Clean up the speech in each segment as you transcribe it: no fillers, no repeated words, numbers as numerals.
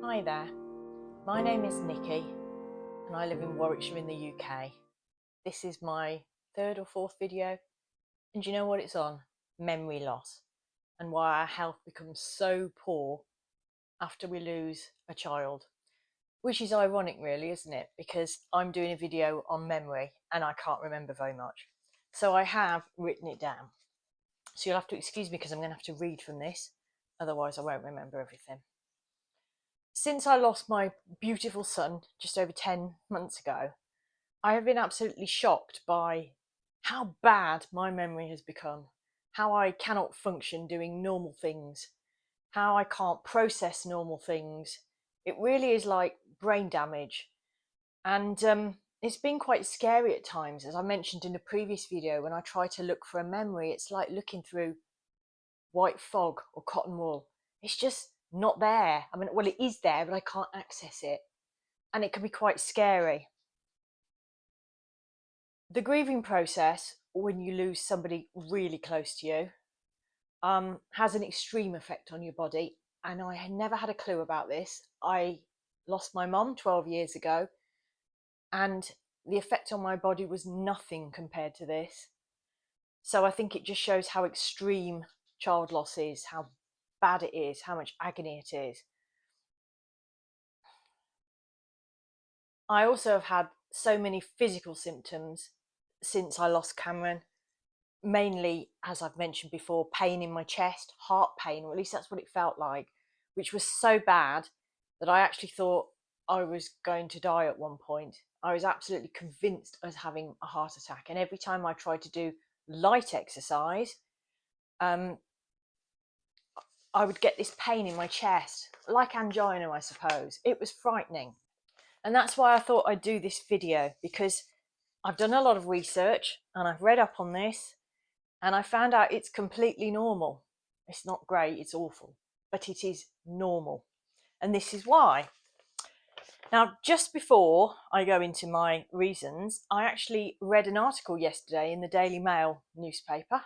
Hi there, my name is Nikki and I live in Warwickshire in the UK. This is my third or fourth video, and do you know what it's on? Memory loss, and why our health becomes so poor after we lose a child. Which is ironic really, isn't it? Because I'm doing a video on memory and I can't remember very much. So I have written it down. So you'll have to excuse me because I'm going to have to read from this, otherwise I won't remember everything. Since I lost my beautiful son just over 10 months ago, I have been absolutely shocked by how bad my memory has become, how I cannot function doing normal things, how I can't process normal things. It really is like brain damage. And it's been quite scary at times. As I mentioned in a previous video, when I try to look for a memory, it's like looking through white fog or cotton wool. It's just not there. I mean, well, it is there, but I can't access it. And it can be quite scary. The grieving process, when you lose somebody really close to you, has an extreme effect on your body. And I had never had a clue about this. I lost my mum 12 years ago, and the effect on my body was nothing compared to this. So I think it just shows how extreme child loss is, how bad it is, how much agony it is. I also have had so many physical symptoms since I lost Cameron, mainly, as I've mentioned before, pain in my chest, heart pain, or at least that's what it felt like, which was so bad that I actually thought I was going to die at one point. I was absolutely convinced I was having a heart attack, and every time I tried to do light exercise, I would get this pain in my chest, like angina, I suppose. It was frightening. And that's why I thought I'd do this video, because I've done a lot of research and I've read up on this, and I found out it's completely normal. It's not great, it's awful, but it is normal. And this is why. Now, just before I go into my reasons, I actually read an article yesterday in the Daily Mail newspaper,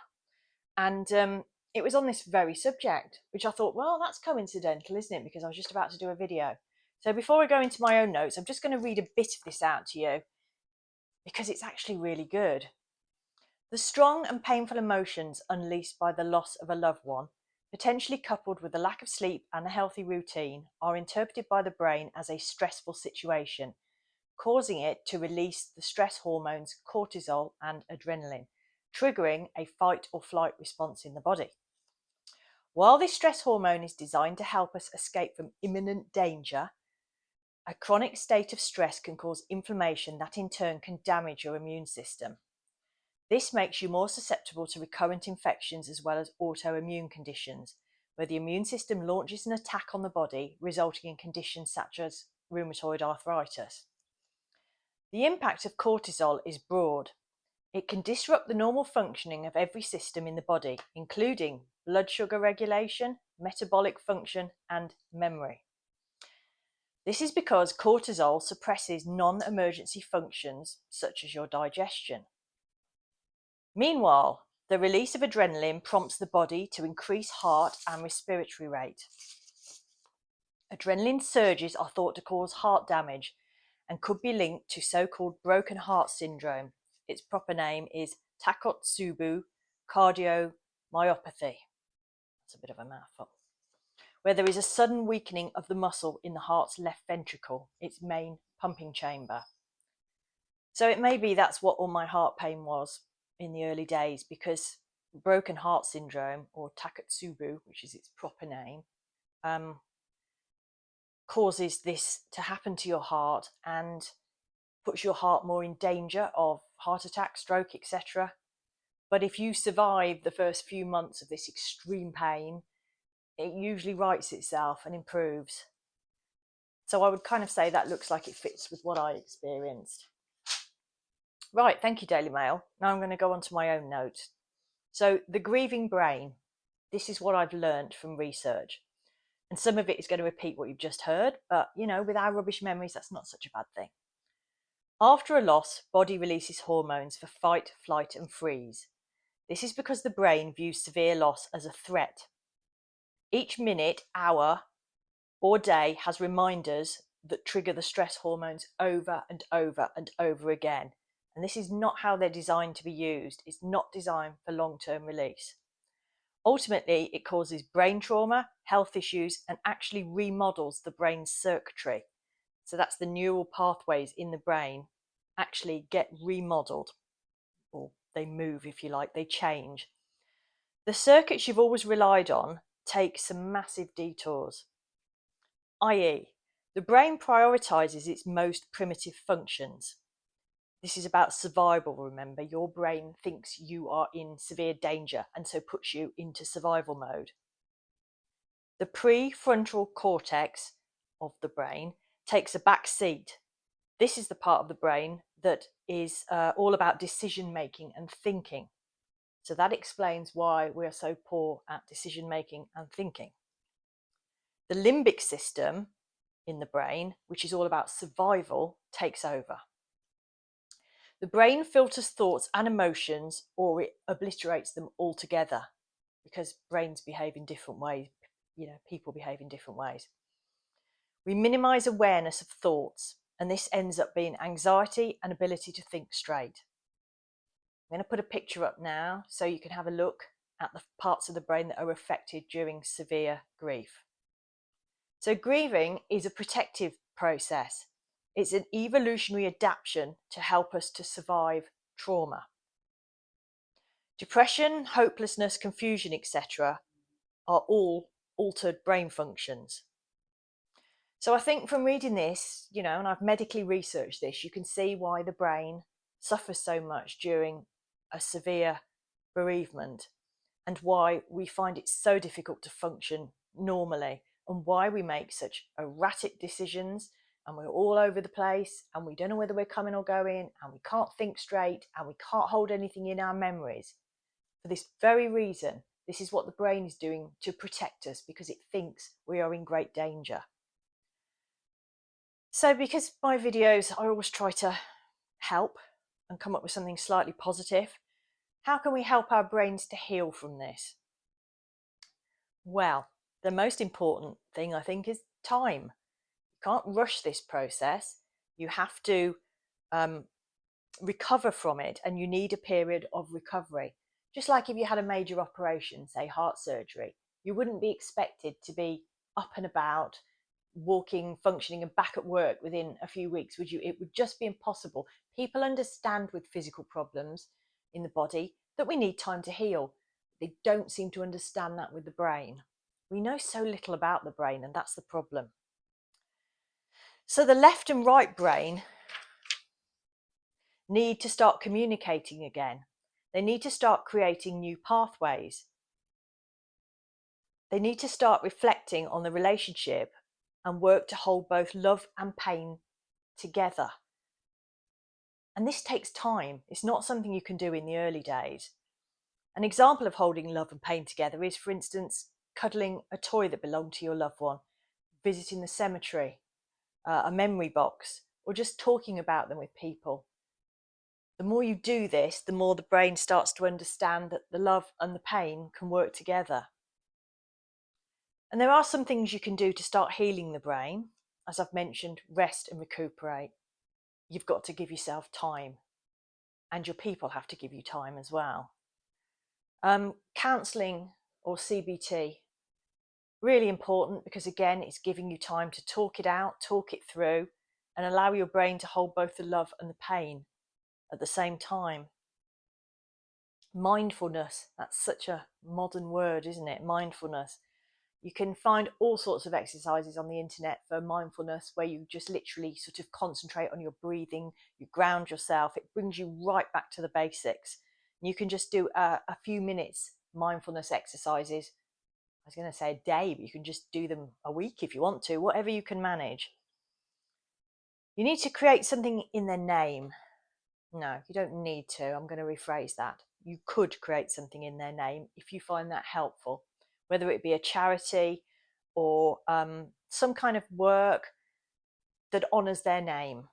and it was on this very subject, which I thought, well, that's coincidental, isn't it? Because I was just about to do a video. So before I go into my own notes, I'm just going to read a bit of this out to you, because it's actually really good. The strong and painful emotions unleashed by the loss of a loved one, potentially coupled with a lack of sleep and a healthy routine, are interpreted by the brain as a stressful situation, causing it to release the stress hormones cortisol and adrenaline, triggering a fight or flight response in the body. While this stress hormone is designed to help us escape from imminent danger, a chronic state of stress can cause inflammation that in turn can damage your immune system. This makes you more susceptible to recurrent infections as well as autoimmune conditions, where the immune system launches an attack on the body, resulting in conditions such as rheumatoid arthritis. The impact of cortisol is broad. It can disrupt the normal functioning of every system in the body, including blood sugar regulation, metabolic function, and memory. This is because cortisol suppresses non-emergency functions such as your digestion. Meanwhile, the release of adrenaline prompts the body to increase heart and respiratory rate. Adrenaline surges are thought to cause heart damage and could be linked to so-called broken heart syndrome. Its proper name is Takotsubo cardiomyopathy. That's a bit of a mouthful. Where there is a sudden weakening of the muscle in the heart's left ventricle, its main pumping chamber. So it may be that's what all my heart pain was in the early days, because broken heart syndrome, or Takotsubo, which is its proper name, causes this to happen to your heart and puts your heart more in danger of heart attack, stroke, etc. But if you survive the first few months of this extreme pain, it usually rights itself and improves. So I would kind of say that looks like it fits with what I experienced. Right, thank you, Daily Mail. Now I'm going to go on to my own notes. So the grieving brain, this is what I've learned from research. And some of it is going to repeat what you've just heard, but you know, with our rubbish memories, that's not such a bad thing. After a loss, body releases hormones for fight, flight, and freeze. This is because the brain views severe loss as a threat. Each minute, hour, or day has reminders that trigger the stress hormones over and over and over again. And this is not how they're designed to be used. It's not designed for long-term release. Ultimately, it causes brain trauma, health issues, and actually remodels the brain's circuitry. So that's the neural pathways in the brain actually get remodeled, or they move, if you like, they change. The circuits you've always relied on take some massive detours, i.e., the brain prioritizes its most primitive functions. This is about survival, remember. Your brain thinks you are in severe danger and so puts you into survival mode. The prefrontal cortex of the brain takes a back seat. This is the part of the brain that is all about decision making and thinking. So that explains why we are so poor at decision making and thinking. The limbic system in the brain, which is all about survival, takes over. The brain filters thoughts and emotions, or it obliterates them altogether, because brains behave in different ways. People behave in different ways. We minimize awareness of thoughts, and this ends up being anxiety and ability to think straight. I'm going to put a picture up now so you can have a look at the parts of the brain that are affected during severe grief. So grieving is a protective process. It's an evolutionary adaptation to help us to survive trauma. Depression, hopelessness, confusion, etc. are all altered brain functions. So I think from reading this, and I've medically researched this, you can see why the brain suffers so much during a severe bereavement, and why we find it so difficult to function normally, and why we make such erratic decisions, and we're all over the place, and we don't know whether we're coming or going, and we can't think straight, and we can't hold anything in our memories. For this very reason, this is what the brain is doing to protect us, because it thinks we are in great danger. So because my videos, I always try to help and come up with something slightly positive, how can we help our brains to heal from this? Well, the most important thing, I think, is time. You can't rush this process. You have to recover from it, and you need a period of recovery. Just like if you had a major operation, say heart surgery, you wouldn't be expected to be up and about, walking, functioning, and back at work within a few weeks, would you? It would just be impossible. People understand with physical problems in the body that we need time to heal. They don't seem to understand that with the brain. We know so little about the brain, and that's the problem. So the left and right brain need to start communicating again. They need to start creating new pathways. They need to start reflecting on the relationship and work to hold both love and pain together. And this takes time. It's not something you can do in the early days. An example of holding love and pain together is, for instance, cuddling a toy that belonged to your loved one, visiting the cemetery, a memory box, or just talking about them with people. The more you do this, the more the brain starts to understand that the love and the pain can work together. And there are some things you can do to start healing the brain. As I've mentioned, rest and recuperate. You've got to give yourself time, and your people have to give you time as well. Counselling or CBT, really important, because again, it's giving you time to talk it out, talk it through, and allow your brain to hold both the love and the pain at the same time. Mindfulness, that's such a modern word, isn't it? Mindfulness. You can find all sorts of exercises on the internet for mindfulness, where you just literally sort of concentrate on your breathing, you ground yourself, it brings you right back to the basics. You can just do a few minutes mindfulness exercises. I was going to say a day, but you can just do them a week if you want to, whatever you can manage. You need to create something in their name. No, you don't need to. I'm going to rephrase that. You could create something in their name if you find that helpful, whether it be a charity or some kind of work that honours their name.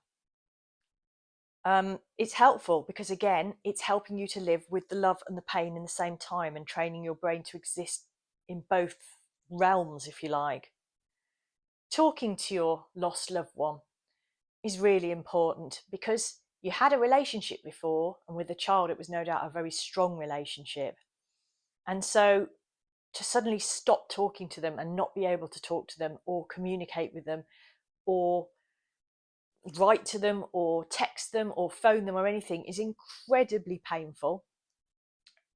It's helpful because, again, it's helping you to live with the love and the pain in the same time, and training your brain to exist in both realms, if you like. talking to your lost loved one is really important, because you had a relationship before, and with the child it was no doubt a very strong relationship. And so to suddenly stop talking to them and not be able to talk to them or communicate with them or write to them or text them or phone them or anything is incredibly painful.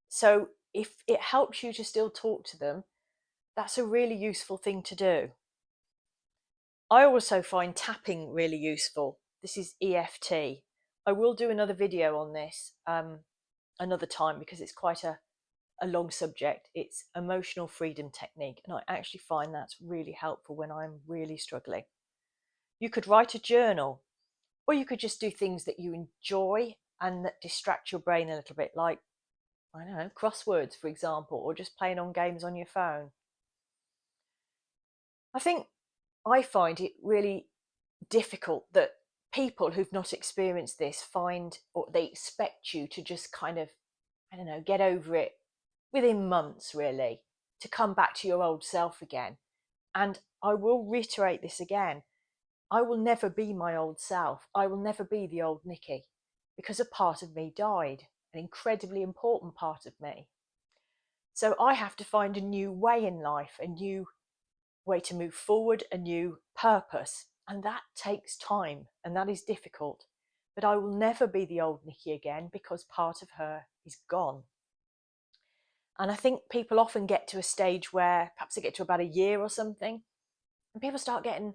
So if it helps you to still talk to them, that's a really useful thing to do. I also find tapping really useful. This is EFT. I will do another video on this another time, because it's quite a long subject. It's emotional freedom technique, and I actually find that's really helpful when I'm really struggling. You could write a journal, or you could just do things that you enjoy and that distract your brain a little bit, like, I don't know, crosswords, for example, or just playing on games on your phone. I find it really difficult that people who've not experienced this find, or they expect you to just kind of, I don't know, get over it within months, really, to come back to your old self again. And I will reiterate this again. I will never be my old self. I will never be the old Nikki, because a part of me died, an incredibly important part of me. So I have to find a new way in life, a new way to move forward, a new purpose. And that takes time, and that is difficult. But I will never be the old Nikki again, because part of her is gone. And I think people often get to a stage where perhaps they get to about a year or something, and people start getting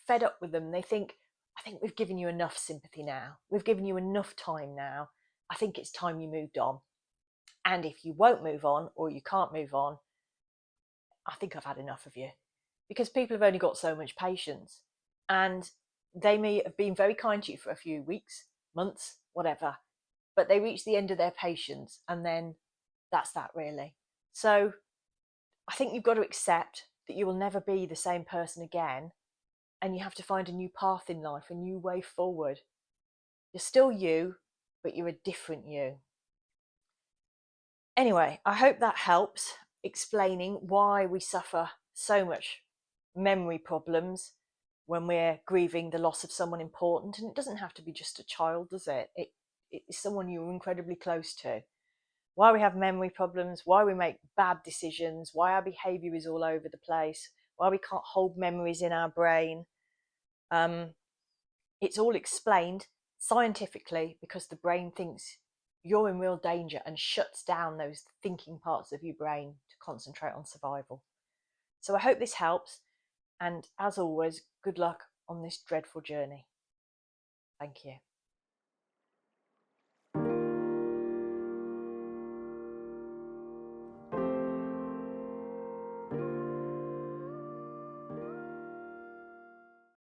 fed up with them. They think, I think we've given you enough sympathy now. We've given you enough time now. I think it's time you moved on. And if you won't move on, or you can't move on, I think I've had enough of you. Because people have only got so much patience. And they may have been very kind to you for a few weeks, months, whatever, but they reach the end of their patience, and then that's that, really. So I think you've got to accept that you will never be the same person again, and you have to find a new path in life, a new way forward. You're still you, but you're a different you. Anyway, I hope that helps explaining why we suffer so much memory problems when we're grieving the loss of someone important. And it doesn't have to be just a child, does it? It's someone you're incredibly close to. Why we have memory problems, why we make bad decisions, why our behaviour is all over the place, why we can't hold memories in our brain. It's all explained scientifically, because the brain thinks you're in real danger and shuts down those thinking parts of your brain to concentrate on survival. So I hope this helps, and as always, good luck on this dreadful journey. Thank you.